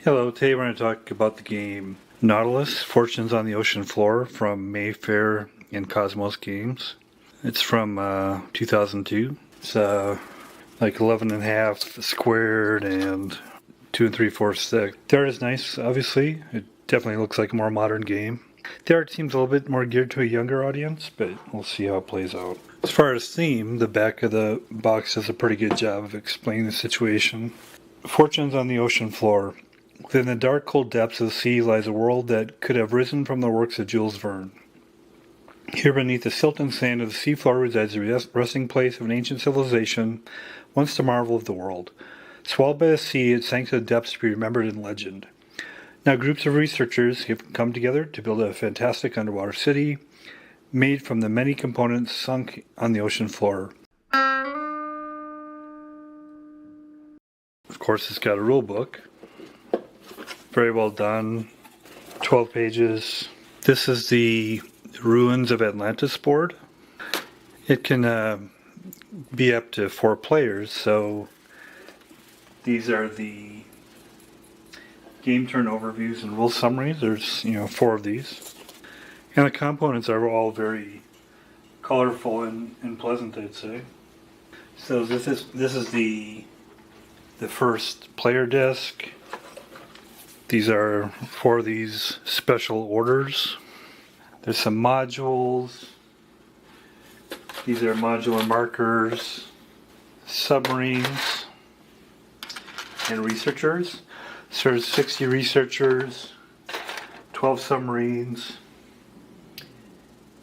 Hello, today we're going to talk about the game Nautilus, Fortunes on the Ocean Floor from Mayfair and Kosmos games. It's from 2002. It's like 11 and a half squared and 2 3/4 thick. The art is nice, obviously. It definitely looks like a more modern game. The art seems a little bit more geared to a younger audience, but we'll see how it plays out. As far as theme, the back of the box does a pretty good job of explaining the situation. Fortunes on the Ocean Floor. Within the dark, cold depths of the sea lies a world that could have risen from the works of Jules Verne. Here beneath the silt and sand of the seafloor resides the resting place of an ancient civilization, once the marvel of the world. Swallowed by the sea, it sank to the depths to be remembered in legend. Now groups of researchers have come together to build a fantastic underwater city, made from the many components sunk on the ocean floor. Of course, it's got a rule book. Very well done. 12 pages. This is the Ruins of Atlantis board. It can be up to 4 players, so these are the game turn overviews and rule summaries. There's 4 of these. And the components are all very colorful and pleasant, I'd say. So this is the first player disc. These are 4 of these special orders. There's some modules. These are modular markers, submarines, and researchers. So there's 60 researchers, 12 submarines,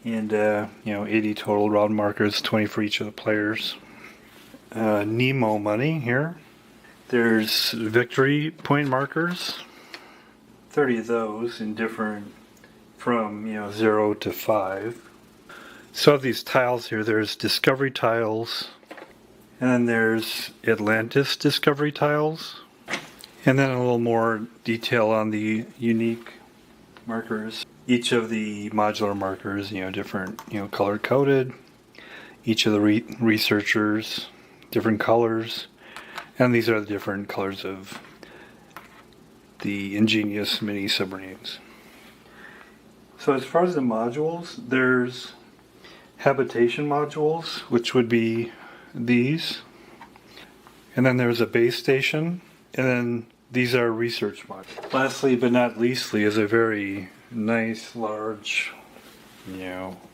and 80 total round markers, 20 for each of the players. Nemo money here. There's victory point markers. 30 of those in different from 0 to 5. So of these tiles here, there's discovery tiles, and then there's Atlantis discovery tiles, and then a little more detail on the unique markers. Each of the modular markers, different, color coded. Each of the researchers, different colors, and these are the different colors of the ingenious mini submarines. So as far as the modules, there's habitation modules, which would be these. And then there's a base station, and then these are research modules. Lastly, but not leastly, is a very nice, large,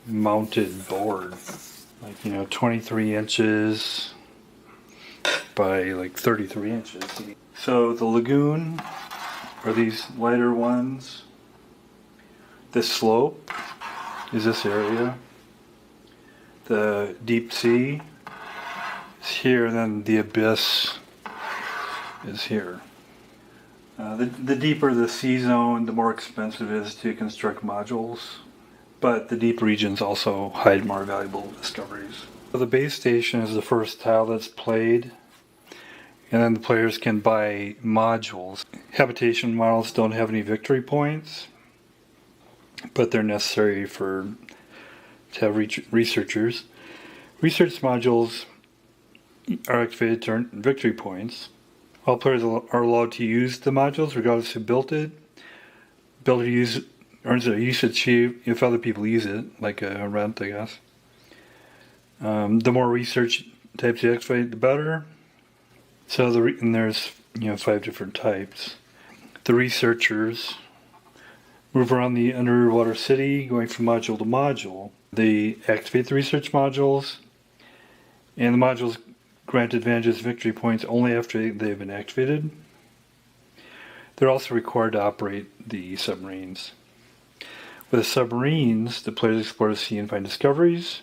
mounted board. Like, 23 inches by like 33 inches. So the lagoon are these lighter ones. This slope is this area. The deep sea is here, and then the abyss is here. The deeper the sea zone, the more expensive it is to construct modules, but the deep regions also hide more valuable discoveries. So the base station is the first tile that's played, and then the players can buy modules. Habitation models don't have any victory points, but they're necessary to have researchers. Research modules are activated to earn victory points. All players are allowed to use the modules regardless of who built it. Builder earns a usage if other people use it, like a rent, I guess. The more research types you activate, the better. So and there's 5 different types. The researchers move around the underwater city, going from module to module. They activate the research modules, and the modules grant advantages victory points only after they've been activated. They're also required to operate the submarines. With the submarines, the players explore the sea and find discoveries.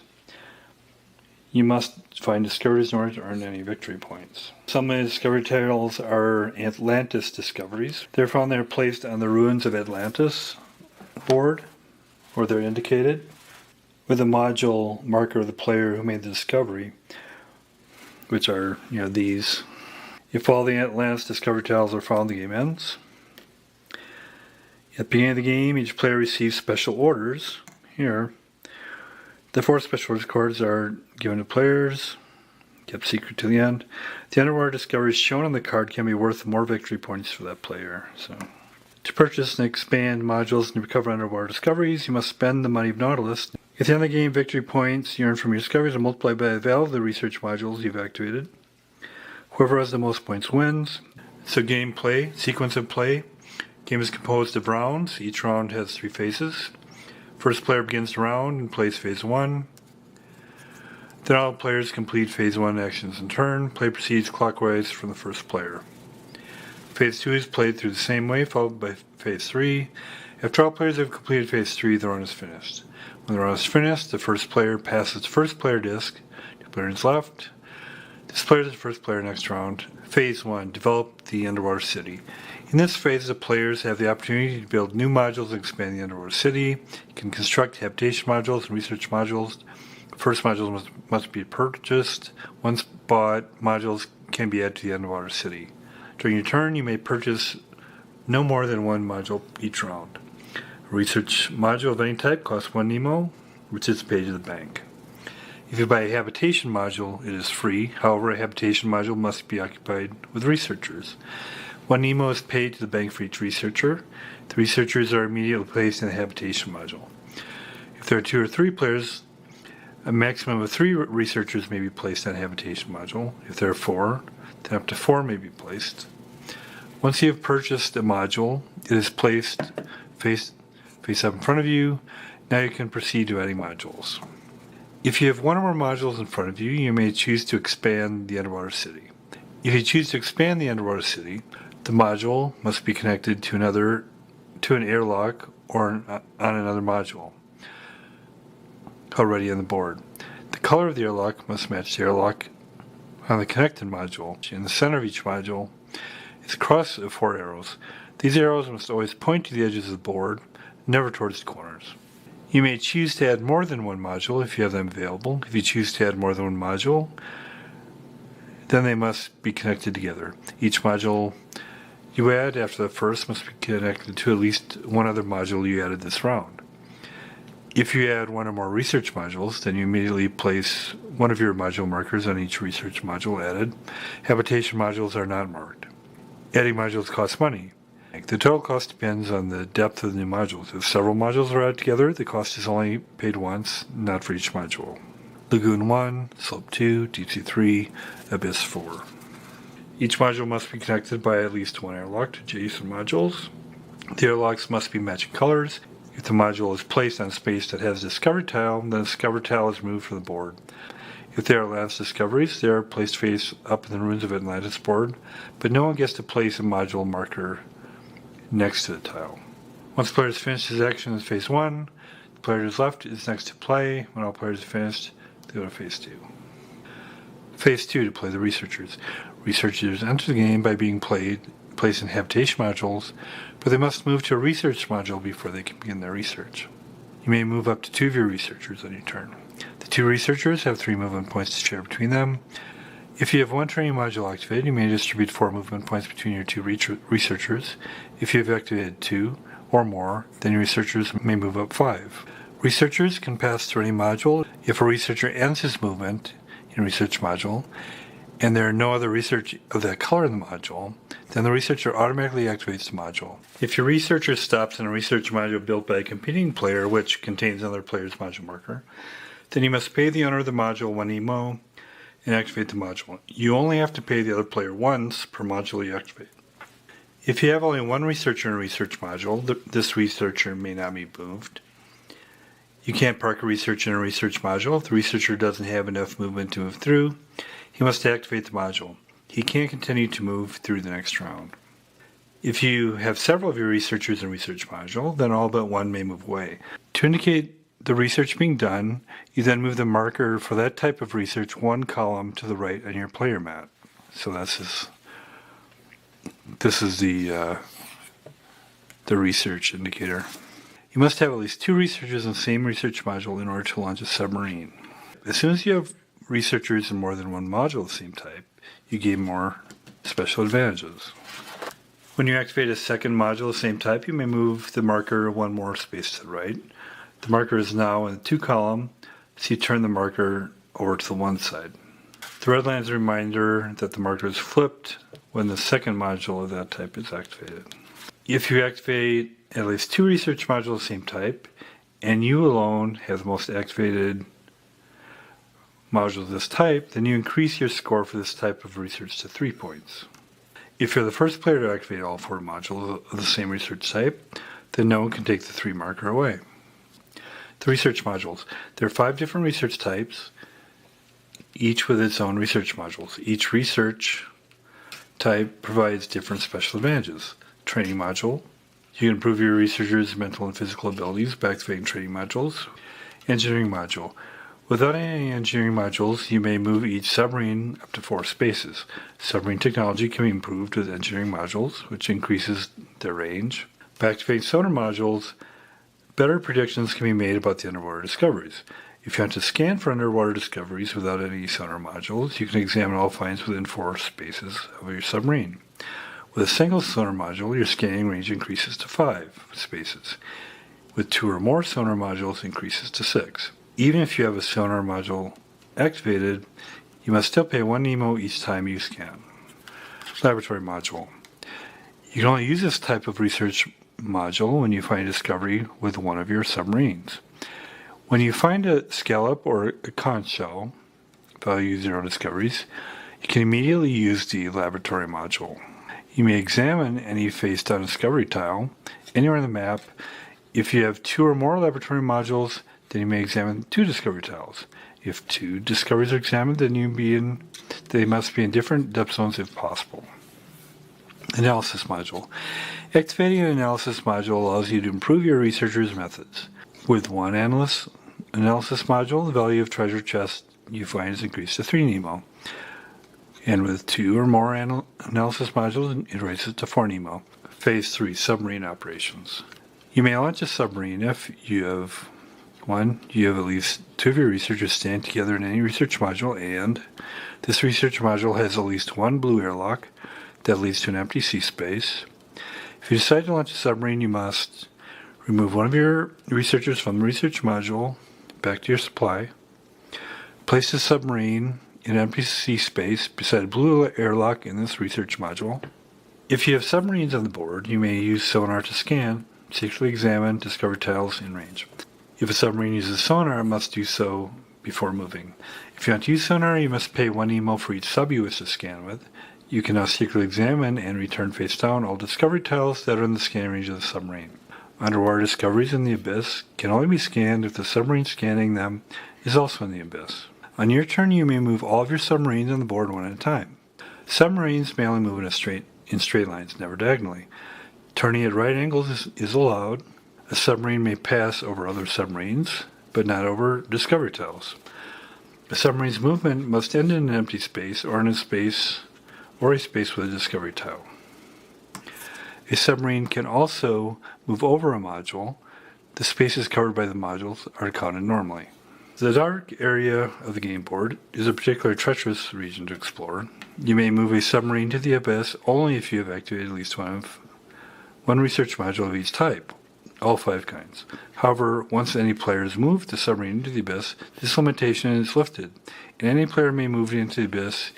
You must find discoveries in order to earn any victory points. Some of the discovery tiles are Atlantis discoveries. They're found there placed on the Ruins of Atlantis board, where they're indicated, with a module marker of the player who made the discovery, which are, these. If all the Atlantis discovery tiles are found, the game ends. At the beginning of the game, each player receives special orders. Here, the 4 special orders cards are given to players. Kept secret to the end. The underwater discoveries shown on the card can be worth more victory points for that player. So, to purchase and expand modules and recover underwater discoveries, you must spend the money of Nautilus. At the end of the game, victory points you earn from your discoveries are multiplied by the value of the research modules you've activated. Whoever has the most points wins. So gameplay, sequence of play. Game is composed of rounds. Each round has 3 phases. First player begins the round and plays phase 1. Then all players complete phase 1 actions in turn. Play proceeds clockwise from the first player. Phase 2 is played through the same way, followed by phase 3. After all players have completed phase 3, the run is finished. When the run is finished, the first player passes the first player disc. 2 players left. Displays the first player next round. Phase 1, develop the underwater city. In this phase, the players have the opportunity to build new modules and expand the underwater city. You can construct habitation modules and research modules. First modules must be purchased. Once bought, modules can be added to the underwater city. During your turn, you may purchase no more than 1 module each round. A research module of any type costs 1 Nemo, which is paid to the bank. If you buy a habitation module, it is free. However, a habitation module must be occupied with researchers. 1 Nemo is paid to the bank for each researcher. The researchers are immediately placed in the habitation module. If there are 2 or 3 players, a maximum of 3 researchers may be placed on a habitation module. If there are 4, then up to 4 may be placed. Once you have purchased a module, it is placed face up in front of you. Now you can proceed to adding modules. If you have 1 or more modules in front of you, you may choose to expand the underwater city. If you choose to expand the underwater city, the module must be connected to an airlock or on another module already on the board. The color of the airlock must match the airlock on the connected module. In the center of each module is a cross of 4 arrows. These arrows must always point to the edges of the board, never towards the corners. You may choose to add more than 1 module if you have them available. If you choose to add more than 1 module, then they must be connected together. Each module you add after the first must be connected to at least 1 other module you added this round. If you add 1 or more research modules, then you immediately place 1 of your module markers on each research module added. Habitation modules are not marked. Adding modules costs money. The total cost depends on the depth of the new modules. If several modules are added together, the cost is only paid once, not for each module. Lagoon 1, Slope 2, Deep Sea 3, Abyss 4. Each module must be connected by at least 1 airlock to adjacent modules. The airlocks must be matching colors. If the module is placed on space that has a discovery tile, then the discovery tile is removed from the board. If they are Atlantis discoveries, they are placed face up in the ruins of Atlantis board, but no one gets to place a module marker next to the tile. Once the player has finished his action in phase 1, the player who's left is next to play. When all players are finished, they go to phase 2. Phase 2, to play the researchers. Researchers enter the game by being placed in habitation modules, but they must move to a research module before they can begin their research. You may move up to 2 of your researchers on your turn. The 2 researchers have 3 movement points to share between them. If you have 1 training module activated, you may distribute 4 movement points between your 2 researchers. If you have activated 2 or more, then your researchers may move up 5. Researchers can pass through any module. If a researcher ends his movement in a research module, and there are no other research of that color in the module, then the researcher automatically activates the module. If your researcher stops in a research module built by a competing player, which contains another player's module marker, then you must pay the owner of the module 1 Emo and activate the module. You only have to pay the other player once per module you activate. If you have only 1 researcher in a research module, this researcher may not be moved. You can't park a researcher in a research module. If the researcher doesn't have enough movement to move through, he must activate the module. He can't continue to move through the next round. If you have several of your researchers in a research module, then all but 1 may move away. To indicate the research being done, you then move the marker for that type of research 1 column to the right on your player mat. So this is the research indicator. You must have at least 2 researchers in the same research module in order to launch a submarine. As soon as you have researchers in more than 1 module of the same type, you gain more special advantages. When you activate a second module of the same type, you may move the marker 1 more space to the right. The marker is now in the 2 column, so you turn the marker over to the 1 side. The red line is a reminder that the marker is flipped when the second module of that type is activated. If you activate at least 2 research modules of the same type, and you alone have the most activated modules of this type, then you increase your score for this type of research to 3 points. If you're the first player to activate all 4 modules of the same research type, then no one can take the 3 marker away. The research modules. There are 5 different research types, each with its own research modules. Each research type provides different special advantages. Training module. You can improve your researchers' mental and physical abilities by activating training modules. Engineering module. Without any engineering modules, you may move each submarine up to 4 spaces. Submarine technology can be improved with engineering modules, which increases their range. By activating sonar modules, better predictions can be made about the underwater discoveries. If you want to scan for underwater discoveries without any sonar modules, you can examine all finds within 4 spaces of your submarine. With a single sonar module, your scanning range increases to 5 spaces. With 2 or more sonar modules, it increases to 6. Even if you have a sonar module activated, you must still pay 1 Nemo each time you scan. Laboratory module. You can only use this type of research module when you find a discovery with one of your submarines. When you find a scallop or a conch shell, value 0 discoveries, you can immediately use the laboratory module. You may examine any face-down discovery tile anywhere on the map. If you have 2 or more laboratory modules, then you may examine 2 discovery tiles. If 2 discoveries are examined, then they must be in different depth zones if possible. Analysis module. Activating an analysis module allows you to improve your researchers' methods. With 1 analysis module, the value of treasure chest you find is increased to 3 Nemo. And with 2 or more analysis modules, it raises to 4 Nemo. Phase 3, submarine operations. You may launch a submarine if you have at least 2 of your researchers stand together in any research module, and this research module has at least 1 blue airlock that leads to an empty sea space. If you decide to launch a submarine, you must remove 1 of your researchers from the research module back to your supply. Place the submarine in an empty sea space beside a blue airlock in this research module. If you have submarines on the board, you may use sonar to scan, secretly examine, discover tiles in range. If a submarine uses sonar, it must do so before moving. If you want to use sonar, you must pay 1 Nemo for each sub you wish to scan with. You can now secretly examine and return face down all discovery tiles that are in the scanning range of the submarine. Underwater discoveries in the abyss can only be scanned if the submarine scanning them is also in the abyss. On your turn, you may move all of your submarines on the board one at a time. Submarines may only move in straight lines, never diagonally. Turning at right angles is allowed. A submarine may pass over other submarines, but not over discovery tiles. A submarine's movement must end in an empty space or in a space with a discovery tile. A submarine can also move over a module. The spaces covered by the modules are counted normally. The dark area of the game board is a particularly treacherous region to explore. You may move a submarine to the abyss only if you have activated at least one research module of each type, all 5 kinds. However, once any player has moved the submarine into the abyss, this limitation is lifted, and any player may move it into the abyss.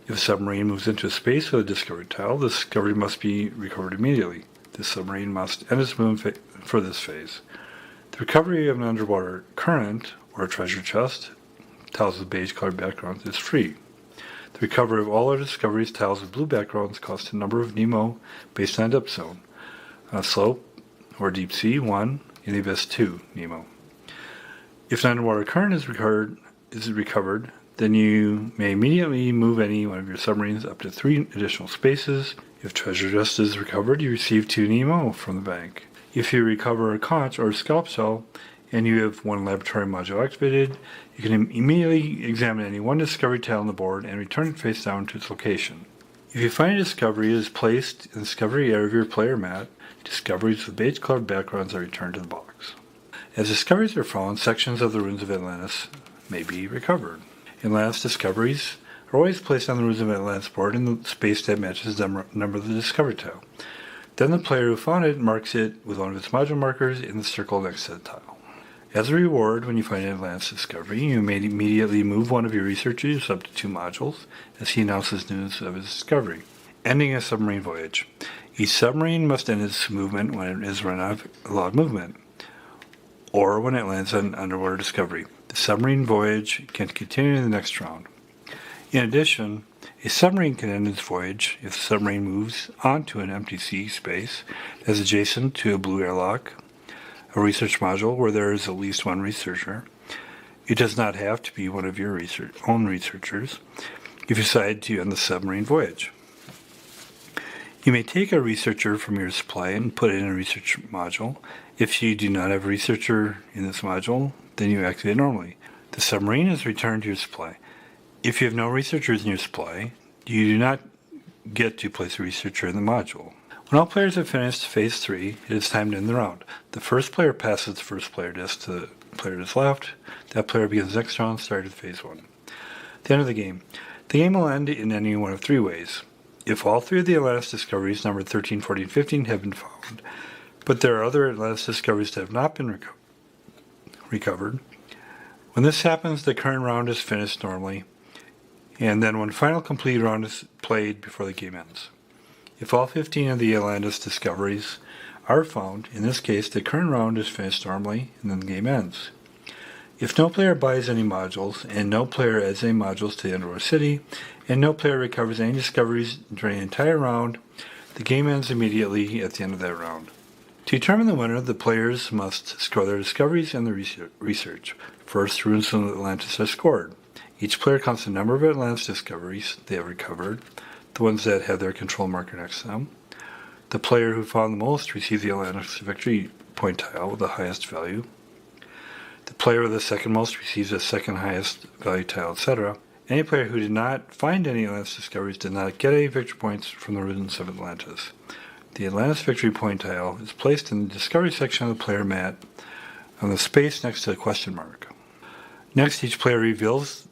If a submarine moves into a space with a discovery tile, the discovery must be recovered immediately. The submarine must end its movement for this phase. The recovery of an underwater current or a treasure chest, tiles with beige-colored backgrounds, is free. The recovery of all other discoveries, tiles with blue backgrounds, costs a number of Nemo based on depth zone. On a slope or deep sea, 1. In the abyss, 2 Nemo. If an underwater current is recovered, then you may immediately move any one of your submarines up to 3 additional spaces. If treasure chest is recovered, you receive 2 Nemo from the bank. If you recover a conch or a scallop shell, and you have 1 laboratory module activated, you can immediately examine any 1 discovery tile on the board and return it face down to its location. If you find a discovery is placed in the discovery area of your player mat, discoveries with beige-colored backgrounds are returned to the box. As discoveries are found, sections of the ruins of Atlantis may be recovered. Atlantis discoveries are always placed on the ruins of Atlantis board in the space that matches the number of the discovery tile. Then the player who found it marks it with one of its module markers in the circle next to the tile. As a reward, when you find an Atlantis discovery, you may immediately move one of your researchers up to 2 modules as he announces news of his discovery. Ending a submarine voyage. Each submarine must end its movement when it is run out of allowed movement, or when it lands on underwater discovery. The submarine voyage can continue in the next round. In addition, a submarine can end its voyage if the submarine moves onto an empty sea space that is adjacent to a blue airlock, a research module where there is at least one researcher. It does not have to be one of your own researchers if you decide to end the submarine voyage. You may take a researcher from your supply and put it in a research module. If you do not have a researcher in this module, then you activate it normally. The submarine is returned to your supply. If you have no researchers in your supply, you do not get to place a researcher in the module. When all players have finished Phase 3, it is time to end the round. The first player passes the first player disc to the player to his left. That player begins the next round, starting with Phase 1. The end of the game. The game will end in any one of 3 ways. If all 3 of the Atlantis discoveries, numbered 13, 14, 15, have been found, but there are other Atlantis discoveries that have not been recovered. When this happens, the current round is finished normally, and then one final complete round is played before the game ends. If all 15 of the Atlantis discoveries are found, in this case, the current round is finished normally, and then the game ends. If no player buys any modules, and no player adds any modules to the underwater city, and no player recovers any discoveries during the entire round, the game ends immediately at the end of that round. To determine the winner, the players must score their discoveries and the research. First, runes from Atlantis are scored. Each player counts the number of Atlantis discoveries they have recovered, the ones that have their control marker next to them. The player who found the most receives the Atlantis victory point tile with the highest value. The player with the second most receives the second highest value tile, etc. Any player who did not find any Atlantis discoveries did not get any victory points from the ruins of Atlantis. The Atlantis victory point tile is placed in the discovery section of the player mat on the space next to the question mark. Next, each player reveals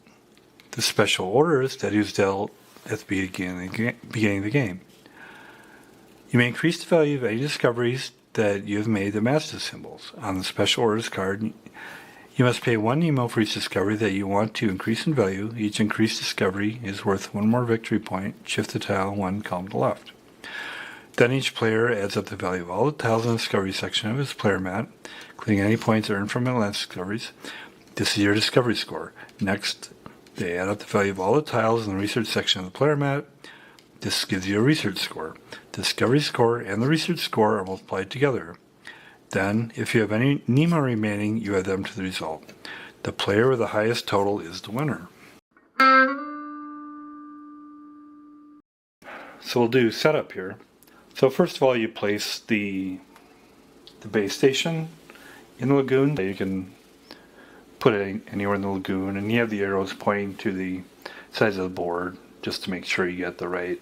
the special orders that he was dealt at the beginning of the game. You may increase the value of any discoveries that you have made the master symbols. On the special orders card, you must pay 1 Nemo for each discovery that you want to increase in value. Each increased discovery is worth 1 more victory point. Shift the tile 1 column to the left. Then each player adds up the value of all the tiles in the discovery section of his player mat, including any points earned from Atlantis discoveries. This is your discovery score. Next, they add up the value of all the tiles in the research section of the player mat. This gives you a research score. The discovery score and the research score are multiplied together. Then, if you have any Nemo remaining, you add them to the result. The player with the highest total is the winner. So we'll do setup here. So first of all, you place the base station in the lagoon. You can put it anywhere in the lagoon, and you have the arrows pointing to the sides of the board just to make sure you get the right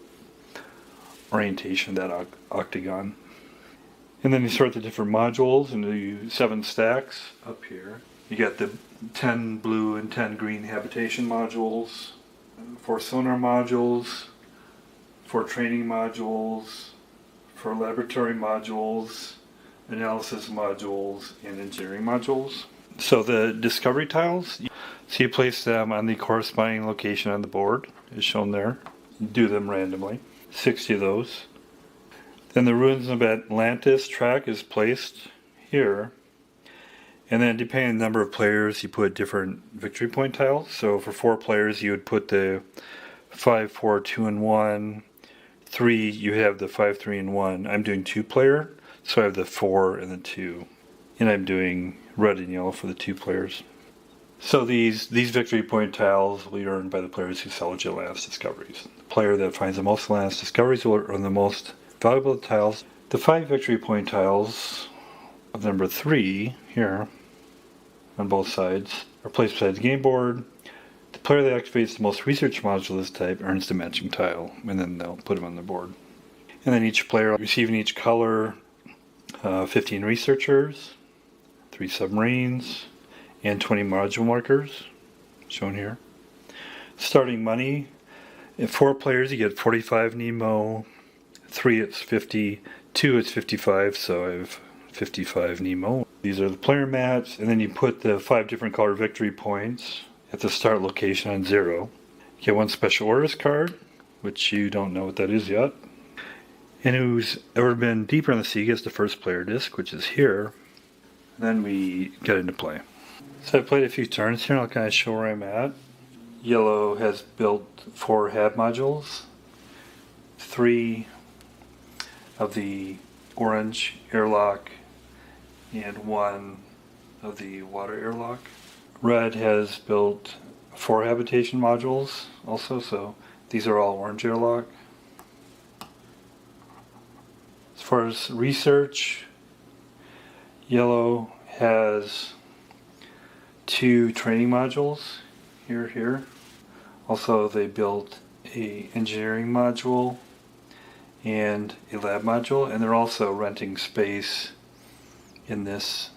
orientation of that octagon. And then you sort the different modules into 7 stacks up here. You got the 10 blue and 10 green habitation modules, 4 sonar modules, 4 training modules, 4 laboratory modules, analysis modules, and engineering modules. So the discovery tiles, so you place them on the corresponding location on the board, as shown there. You do them randomly, 60 of those. Then the ruins of Atlantis track is placed here. And then depending on the number of players, you put different victory point tiles. So for 4 players, you would put the 5, 4, 2, and 1. 3, you have the 5, 3, and 1. I'm doing 2-player, so I have the 4 and the 2. And I'm doing red and yellow for the 2 players. So these victory point tiles will be earned by the players who salvage Atlantis discoveries. The player that finds the most Atlantis discoveries will earn the most valuable tiles. The 5 victory point tiles of number 3 here on both sides are placed beside the game board. The player that activates the most research modules of this type earns the matching tile, and then they'll put them on the board. And then each player receiving each color 15 researchers, 3 submarines, and 20 module markers, shown here. Starting money, at 4 players you get 45 Nemo, 3 it's 50, 2 it's 55, so I have 55 Nemo. These are the player mats, and then you put the 5 different color victory points at the start location on 0. You get 1 special orders card, which you don't know what that is yet. And who's ever been deeper in the sea gets the first player disc, which is here. Then we get into play. So I played a few turns here, and I'll kind of show where I'm at. Yellow has built 4 hab modules, 3 of the orange airlock, and 1 of the water airlock. Red has built 4 habitation modules also, so these are all orange airlock. As far as research, yellow has 2 training modules here. Also, they built a engineering module and a lab module, and they're also renting space in this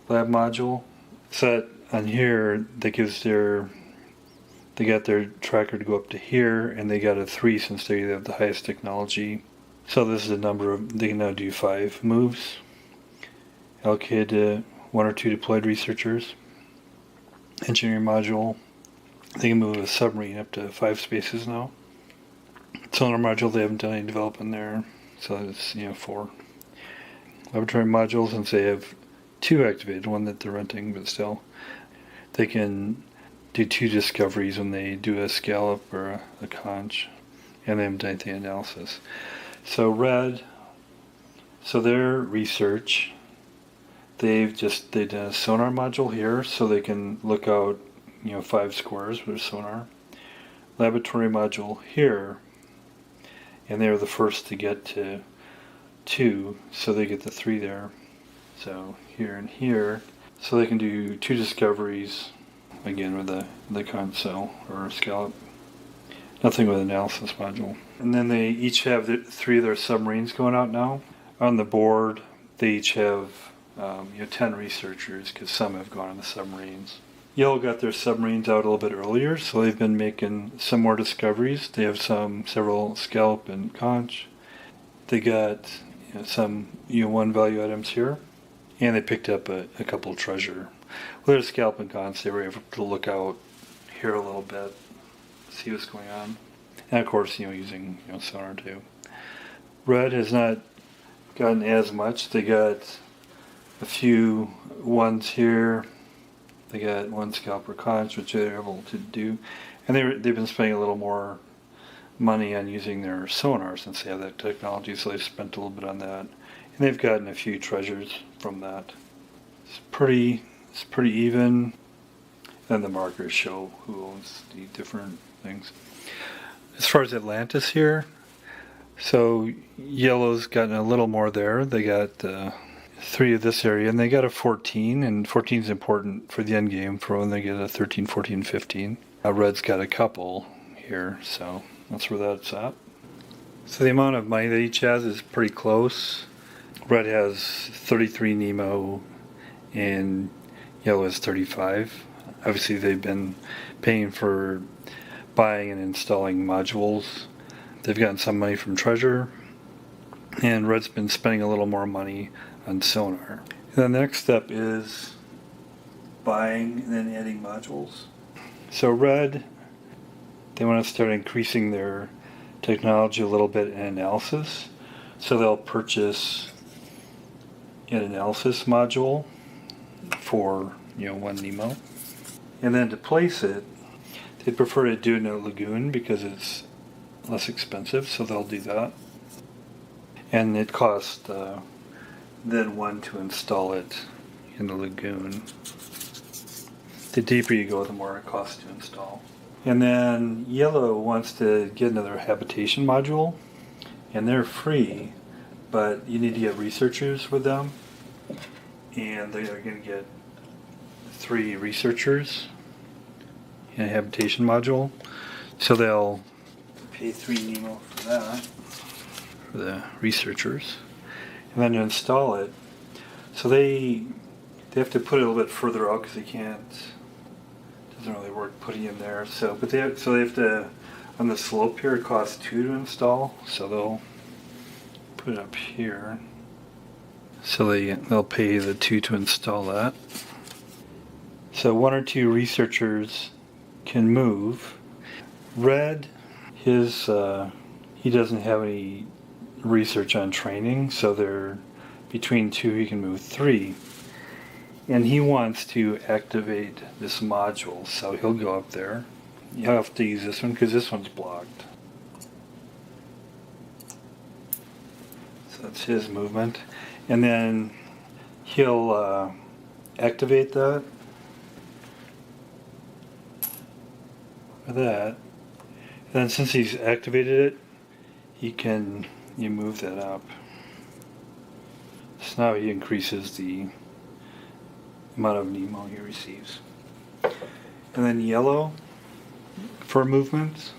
lab module. Set on here that gives they got their tracker to go up to here, and they got a 3 since they have the highest technology. So this is the number of, they can now do 5 moves allocated to 1 or 2 deployed researchers. Engineering module, they can move a submarine up to 5 spaces now. Sonar module, they haven't done any development there, so it's 4. Laboratory modules, since they have 2 activated, 1 that they're renting, but still, they can do 2 discoveries when they do a scallop or a conch, and they haven't done anything analysis. So red, so their research, they've done a sonar module here, so they can look out 5 squares with a sonar. Laboratory module here, and they're the first to get to 2, so they get the 3 there. So here and here, so they can do 2 discoveries again with the console or scallop. Nothing with analysis module. And then they each have 3 of their submarines going out now. On the board, they each have 10 researchers, because some have gone on the submarines. Yellow got their submarines out a little bit earlier, so they've been making some more discoveries. They have several scallop and conch. They got some 1 value items here, and they picked up a couple treasure. Well, there's scallop and conch. They were able to look out here a little bit, see what's going on, and of course, using sonar too. Red has not gotten as much. They got a few ones here. They got 1 scalp per conch, which they're able to do, and they've been spending a little more money on using their sonar since they have that technology. So they've spent a little bit on that, and they've gotten a few treasures from that. It's pretty even. Then the markers show who owns the different things. As far as Atlantis here, so yellow's gotten a little more there. They got 3 of this area, and they got a 14, and 14 is important for the end game for when they get a 13, 14, 15. Red's got a couple here, so that's where that's at. So the amount of money that each has is pretty close. Red has 33 Nemo, and yellow has 35. Obviously, they've been paying for buying and installing modules. They've gotten some money from treasure, and Red's been spending a little more money on sonar. And the next step is buying and then adding modules. So Red, they want to start increasing their technology a little bit in analysis. So they'll purchase an analysis module for 1 Nemo. And then to place it, they'd prefer to do it in a lagoon because it's less expensive, so they'll do that. And it costs then 1 to install it in the lagoon. The deeper you go, the more it costs to install. And then yellow wants to get another habitation module, and they're free, but you need to get researchers with them, and they are going to get 3 researchers in a habitation module, so they'll pay 3 Nemo for that, for the researchers. And then to install it, so they have to put it a little bit further out because they can't. It doesn't really work putting it in there. So they have to, on the slope here, it costs 2 to install. So they'll put it up here. So they'll pay the 2 to install that. So 1 or 2 researchers can move. Red, he doesn't have any research on training, so they're between 2 he can move 3. And he wants to activate this module, so he'll go up there. You have to use this one because this one's blocked. So that's his movement. And then he'll activate that. With that. And then since he's activated it, you move that up. So now he increases the amount of Nemo he receives. And then yellow, for movements,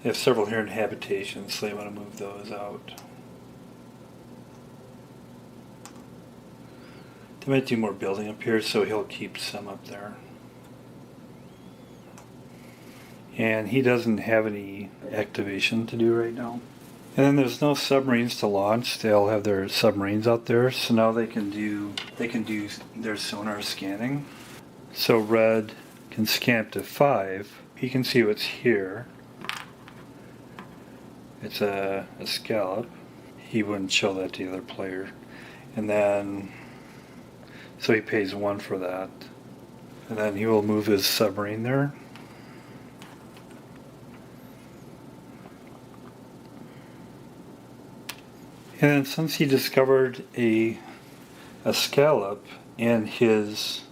they have several here in habitations, so they want to move those out. They might do more building up here, so he'll keep some up there. And he doesn't have any activation to do right now. And then there's no submarines to launch. They'll have their submarines out there, so now they can do their sonar scanning. So red can scan up to 5. He can see what's here. It's a scallop. He wouldn't show that to the other player. And then, so he pays 1 for that. And then he will move his submarine there. And then since he discovered a scallop and his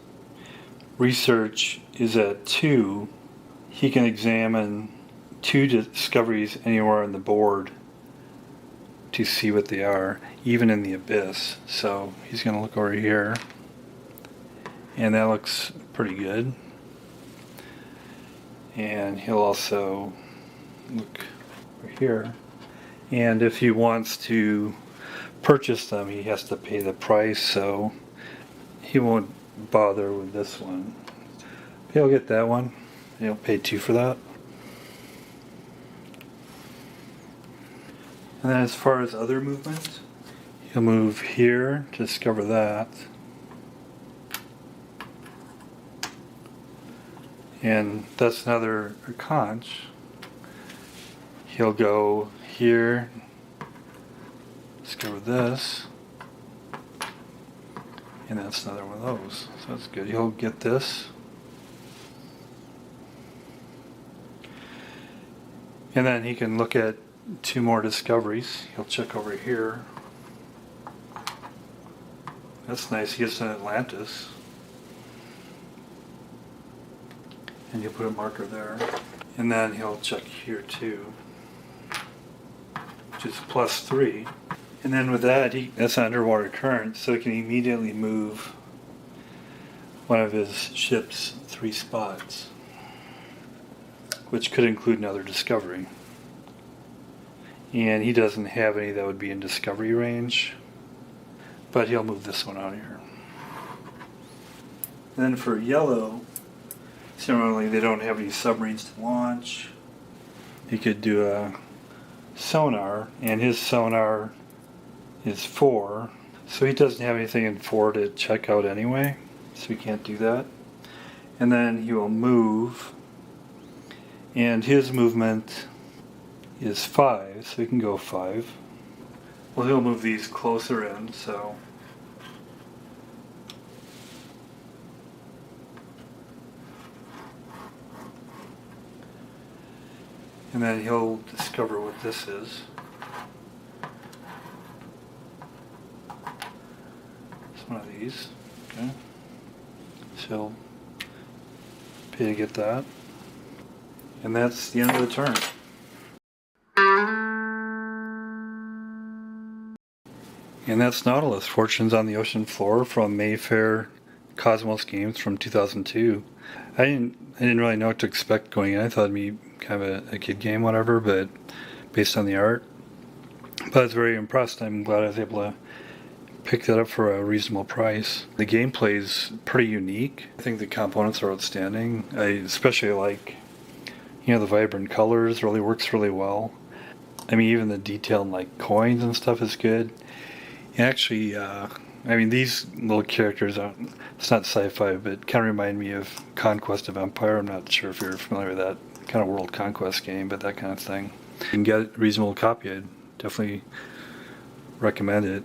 research is at 2, he can examine 2 discoveries anywhere on the board to see what they are, even in the abyss. So he's going to look over here, and that looks pretty good. And he'll also look over here. And if he wants to purchase them, he has to pay the price, so he won't bother with this one. He'll get that one. He'll pay 2 for that. And then as far as other movements, he'll move here to discover that. And that's another conch. He'll go here, discover this, and that's another one of those. So that's good. He'll get this. And then he can look at 2 more discoveries. He'll check over here. That's nice. He gets an Atlantis. And you'll put a marker there. And then he'll check here too, which is +3. And then with that, that's an underwater current, so he can immediately move one of his ship's 3 spots, which could include another discovery. And he doesn't have any that would be in discovery range, but he'll move this one out here. Then for yellow, similarly, they don't have any submarines to launch. He could do a sonar, and his sonar is 4, so he doesn't have anything in 4 to check out anyway, so he can't do that. And then he will move, and his movement is 5, so he can go 5. Well, he'll move these closer in, so and then he'll discover what this is. It's one of these. Okay. So he'll pay to get that. And that's the end of the turn. And that's Nautilus, Fortunes on the Ocean Floor from Mayfair Kosmos Games from 2002. I didn't really know what to expect going in. I thought it'd be kind of a kid game, whatever, but based on the art. But I was very impressed. I'm glad I was able to pick that up for a reasonable price. The gameplay is pretty unique. I think the components are outstanding. I especially like, the vibrant colors. Really works really well. I mean, even the detail in like coins and stuff is good. And actually, I mean, these little characters aren't, it's not sci-fi, but kind of remind me of Conquest of Empire. I'm not sure if you're familiar with that kind of world conquest game, but that kind of thing. You can get a reasonable copy. I'd definitely recommend it.